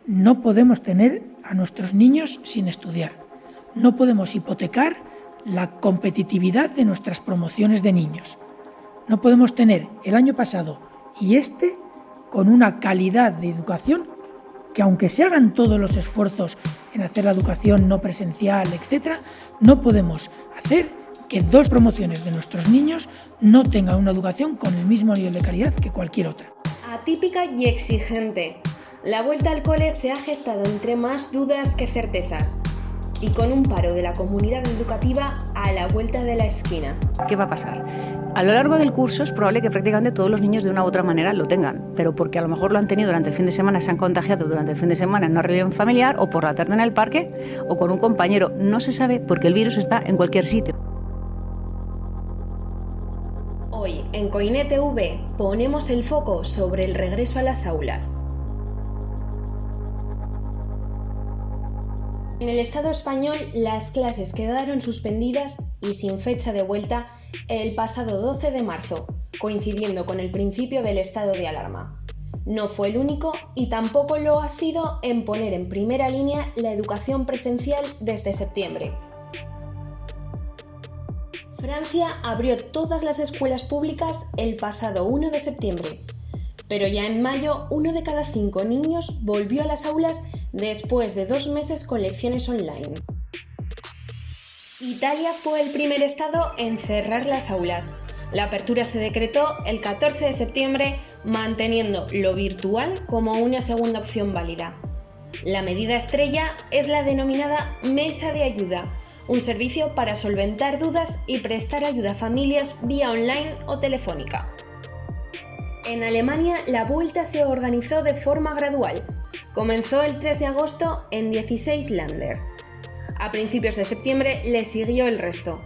No podemos tener a nuestros niños sin estudiar. No podemos hipotecar la competitividad de nuestras promociones de niños. No podemos tener el año pasado y con una calidad de educación que, aunque se hagan todos los esfuerzos en hacer la educación no presencial, etc., no podemos hacer que 2 promociones de nuestros niños no tengan una educación con el mismo nivel de calidad que cualquier otra. Atípica y exigente. La vuelta al cole se ha gestado entre más dudas que certezas y con un paro de la comunidad educativa a la vuelta de la esquina. ¿Qué va a pasar? A lo largo del curso es probable que prácticamente todos los niños de una u otra manera lo tengan, pero porque a lo mejor lo han tenido durante el fin de semana, se han contagiado durante el fin de semana en una reunión familiar o por la tarde en el parque o con un compañero. No se sabe porque el virus está en cualquier sitio. Hoy en Coine TV ponemos el foco sobre el regreso a las aulas. En el Estado español, las clases quedaron suspendidas y sin fecha de vuelta el pasado 12 de marzo, coincidiendo con el principio del estado de alarma. No fue el único y tampoco lo ha sido en poner en primera línea la educación presencial desde septiembre. Francia abrió todas las escuelas públicas el pasado 1 de septiembre, pero ya en mayo 1 de cada 5 niños volvió a las aulas después de 2 meses con lecciones online. Italia fue el primer estado en cerrar las aulas. La apertura se decretó el 14 de septiembre, manteniendo lo virtual como una segunda opción válida. La medida estrella es la denominada Mesa de Ayuda, un servicio para solventar dudas y prestar ayuda a familias vía online o telefónica. En Alemania, la vuelta se organizó de forma gradual. Comenzó el 3 de agosto en 16 Länder. A principios de septiembre le siguió el resto.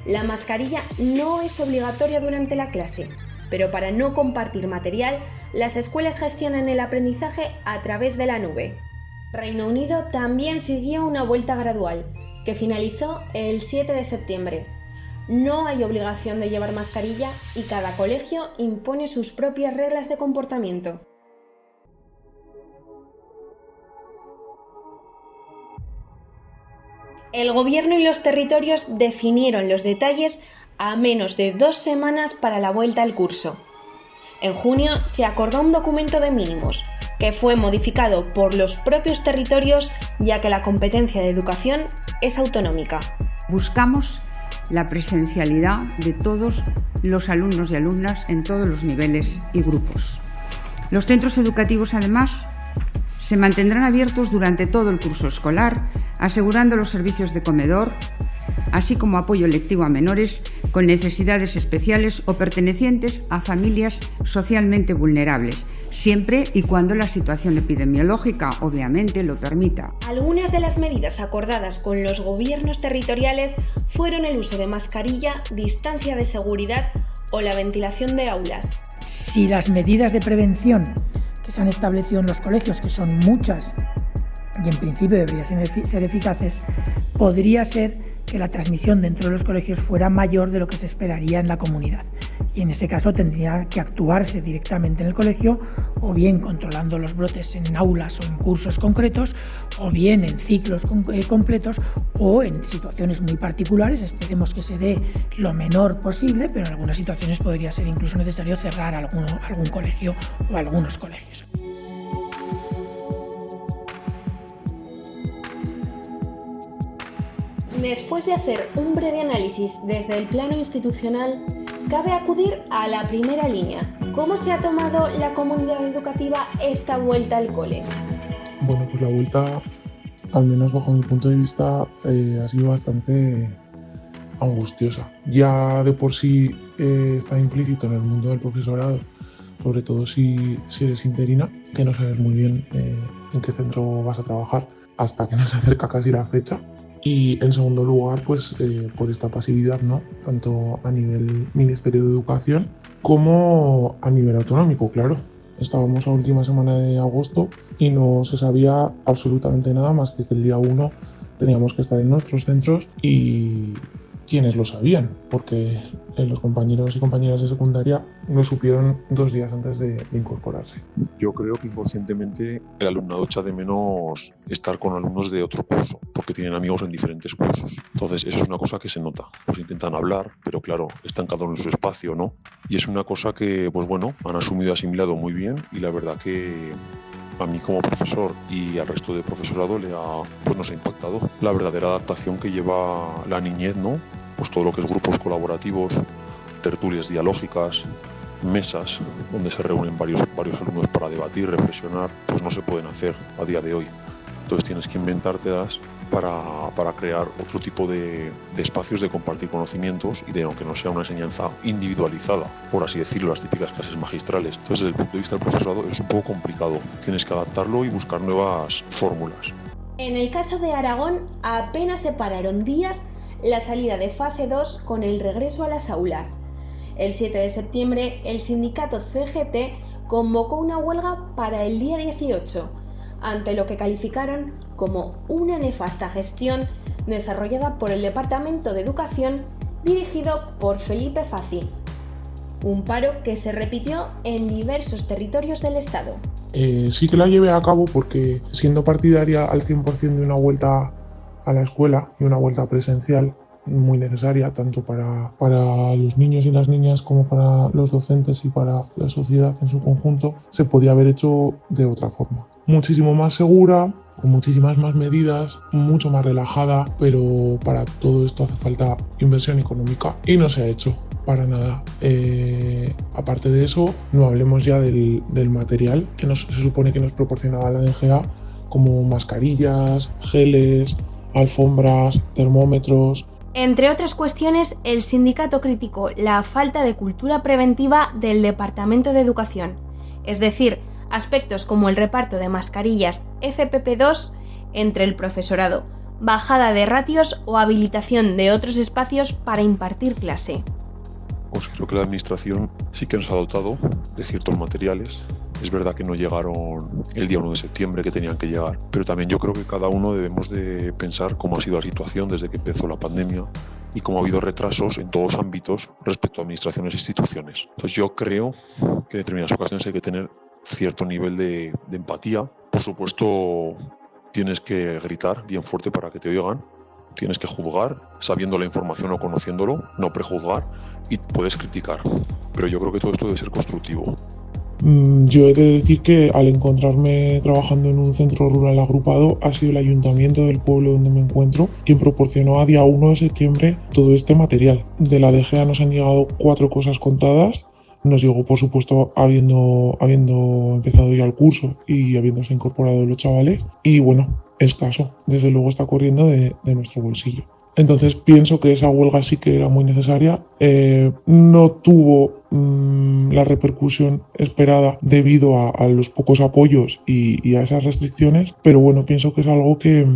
La mascarilla no es obligatoria durante la clase, pero para no compartir material, las escuelas gestionan el aprendizaje a través de la nube. Reino Unido también siguió una vuelta gradual, que finalizó el 7 de septiembre. No hay obligación de llevar mascarilla y cada colegio impone sus propias reglas de comportamiento. El gobierno y los territorios definieron los detalles a menos de 2 semanas para la vuelta al curso. En junio se acordó un documento de mínimos, que fue modificado por los propios territorios, ya que la competencia de educación es autonómica. Buscamos la presencialidad de todos los alumnos y alumnas en todos los niveles y grupos. Los centros educativos, además, se mantendrán abiertos durante todo el curso escolar, asegurando los servicios de comedor, así como apoyo lectivo a menores con necesidades especiales o pertenecientes a familias socialmente vulnerables, siempre y cuando la situación epidemiológica, obviamente, lo permita. Algunas de las medidas acordadas con los gobiernos territoriales fueron el uso de mascarilla, distancia de seguridad o la ventilación de aulas. Si las medidas de prevención que se han establecido en los colegios, que son muchas y en principio deberían ser eficaces, podría ser que la transmisión dentro de los colegios fuera mayor de lo que se esperaría en la comunidad. Y en ese caso tendría que actuarse directamente en el colegio, o bien controlando los brotes en aulas o en cursos concretos, o bien en ciclos completos, o en situaciones muy particulares. Esperemos que se dé lo menor posible, pero en algunas situaciones podría ser incluso necesario cerrar algún colegio o algunos colegios. Después de hacer un breve análisis desde el plano institucional, cabe acudir a la primera línea. ¿Cómo se ha tomado la comunidad educativa esta vuelta al cole? Bueno, pues la vuelta, al menos bajo mi punto de vista, ha sido bastante angustiosa. Ya de por sí está implícito en el mundo del profesorado, sobre todo si eres interina, que no sabes muy bien en qué centro vas a trabajar hasta que nos acerca casi la fecha. Y en segundo lugar, pues por esta pasividad, ¿no? Tanto a nivel Ministerio de Educación como a nivel autonómico, claro. Estábamos a última semana de agosto y no se sabía absolutamente nada más que el día 1 teníamos que estar en nuestros centros y quienes lo sabían, porque los compañeros y compañeras de secundaria lo supieron 2 días antes de incorporarse. Yo creo que inconscientemente el alumnado echa de menos estar con alumnos de otro curso, porque tienen amigos en diferentes cursos. Entonces, eso es una cosa que se nota. Pues intentan hablar, pero claro, están cada uno en su espacio, ¿no? Y es una cosa que, pues bueno, han asumido y asimilado muy bien, y la verdad que a mí como profesor y al resto del profesorado nos ha impactado la verdadera adaptación que lleva la niñez, ¿no? Pues todo lo que es grupos colaborativos, tertulias dialógicas, mesas donde se reúnen varios alumnos para debatir, reflexionar, pues no se pueden hacer a día de hoy. Entonces tienes que inventártelas para crear otro tipo de espacios de compartir conocimientos y de, aunque no sea una enseñanza individualizada, por así decirlo, las típicas clases magistrales. Entonces, desde el punto de vista del profesorado es un poco complicado. Tienes que adaptarlo y buscar nuevas fórmulas. En el caso de Aragón, apenas separaron días la salida de fase 2 con el regreso a las aulas. El 7 de septiembre, el sindicato CGT convocó una huelga para el día 18, ante lo que calificaron como una nefasta gestión desarrollada por el Departamento de Educación dirigido por Felipe Fazi. Un paro que se repitió en diversos territorios del Estado. Sí que la llevé a cabo porque, siendo partidaria al 100% de una vuelta a la escuela y una vuelta presencial, muy necesaria tanto para los niños y las niñas como para los docentes y para la sociedad en su conjunto, se podía haber hecho de otra forma. Muchísimo más segura, con muchísimas más medidas, mucho más relajada, pero para todo esto hace falta inversión económica y no se ha hecho para nada. Aparte de eso, no hablemos ya del material que se supone que nos proporcionaba la DGA, como mascarillas, geles, alfombras, termómetros. Entre otras cuestiones, el sindicato criticó la falta de cultura preventiva del Departamento de Educación, es decir, aspectos como el reparto de mascarillas FFP2 entre el profesorado, bajada de ratios o habilitación de otros espacios para impartir clase. Considero que la administración sí que nos ha dotado de ciertos materiales. Es verdad que no llegaron el día 1 de septiembre que tenían que llegar, pero también yo creo que cada uno debemos de pensar cómo ha sido la situación desde que empezó la pandemia y cómo ha habido retrasos en todos los ámbitos respecto a administraciones e instituciones. Entonces yo creo que en determinadas ocasiones hay que tener cierto nivel de empatía. Por supuesto, tienes que gritar bien fuerte para que te oigan. Tienes que juzgar sabiendo la información o conociéndolo, no prejuzgar, y puedes criticar. Pero yo creo que todo esto debe ser constructivo. Yo he de decir que al encontrarme trabajando en un centro rural agrupado, ha sido el ayuntamiento del pueblo donde me encuentro quien proporcionó a día 1 de septiembre todo este material. De la DGA nos han llegado 4 cosas contadas. Nos llegó, por supuesto, habiendo empezado ya el curso y habiéndose incorporado los chavales. Y bueno, escaso. Desde luego está corriendo de nuestro bolsillo. Entonces pienso que esa huelga sí que era muy necesaria. No tuvo la repercusión esperada debido a los pocos apoyos y a esas restricciones, pero bueno, pienso que es algo que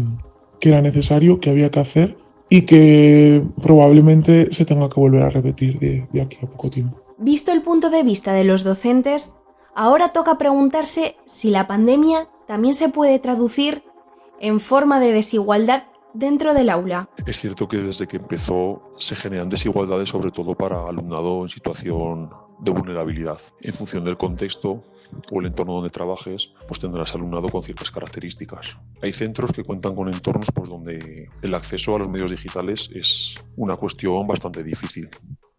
era necesario, que había que hacer y que probablemente se tenga que volver a repetir de aquí a poco tiempo. Visto el punto de vista de los docentes, ahora toca preguntarse si la pandemia también se puede traducir en forma de desigualdad dentro del aula. Es cierto que desde que empezó se generan desigualdades, sobre todo para alumnado en situación de vulnerabilidad. En función del contexto o el entorno donde trabajes, pues tendrás alumnado con ciertas características. Hay centros que cuentan con entornos pues, donde el acceso a los medios digitales es una cuestión bastante difícil.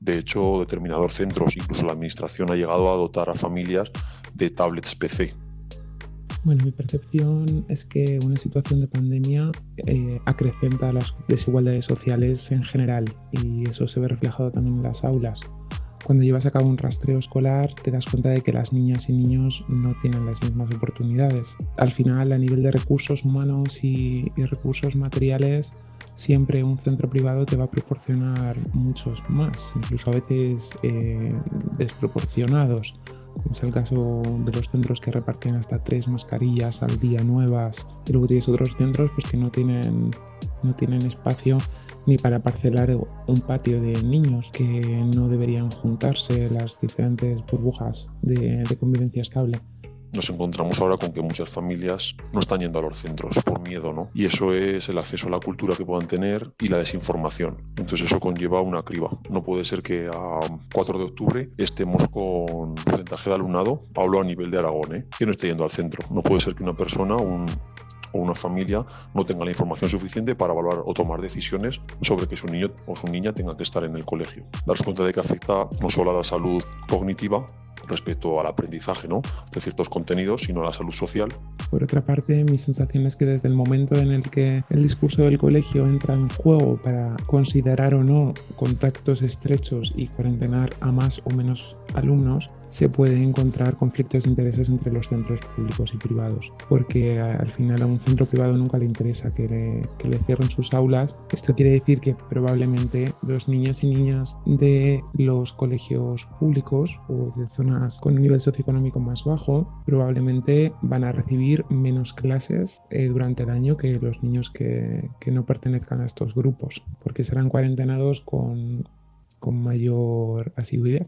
De hecho, determinados centros, incluso la administración, ha llegado a dotar a familias de tablets PC. Bueno, mi percepción es que una situación de pandemia acrecenta las desigualdades sociales en general, y eso se ve reflejado también en las aulas. Cuando llevas a cabo un rastreo escolar te das cuenta de que las niñas y niños no tienen las mismas oportunidades. Al final, a nivel de recursos humanos y recursos materiales, siempre un centro privado te va a proporcionar muchos más, incluso a veces desproporcionados, como es el caso de los centros que reparten hasta 3 mascarillas al día nuevas, y luego tienes otros centros pues, que no tienen espacio ni para parcelar un patio de niños, que no deberían juntarse las diferentes burbujas de convivencia estable. nos encontramos ahora con que muchas familias no están yendo a los centros por miedo, ¿no? Y eso es el acceso a la cultura que puedan tener y la desinformación. Entonces eso conlleva una criba. No puede ser que a 4 de octubre estemos con porcentaje de alumnado, hablo a nivel de Aragón, que no esté yendo al centro. No puede ser que una persona o una familia no tenga la información suficiente para evaluar o tomar decisiones sobre que su niño o su niña tenga que estar en el colegio. Darse cuenta de que afecta no solo a la salud cognitiva respecto al aprendizaje, ¿no?, de ciertos contenidos, sino a la salud social. Por otra parte, mi sensación es que desde el momento en el que el discurso del colegio entra en juego para considerar o no contactos estrechos y cuarentenar a más o menos alumnos, se puede encontrar conflictos de intereses entre los centros públicos y privados, porque al final a un centro privado nunca le interesa que le cierren sus aulas. Esto quiere decir que probablemente los niños y niñas de los colegios públicos o de zonas con un nivel socioeconómico más bajo probablemente van a recibir menos clases durante el año que los niños que no pertenezcan a estos grupos, porque serán cuarentenados con mayor asiduidad.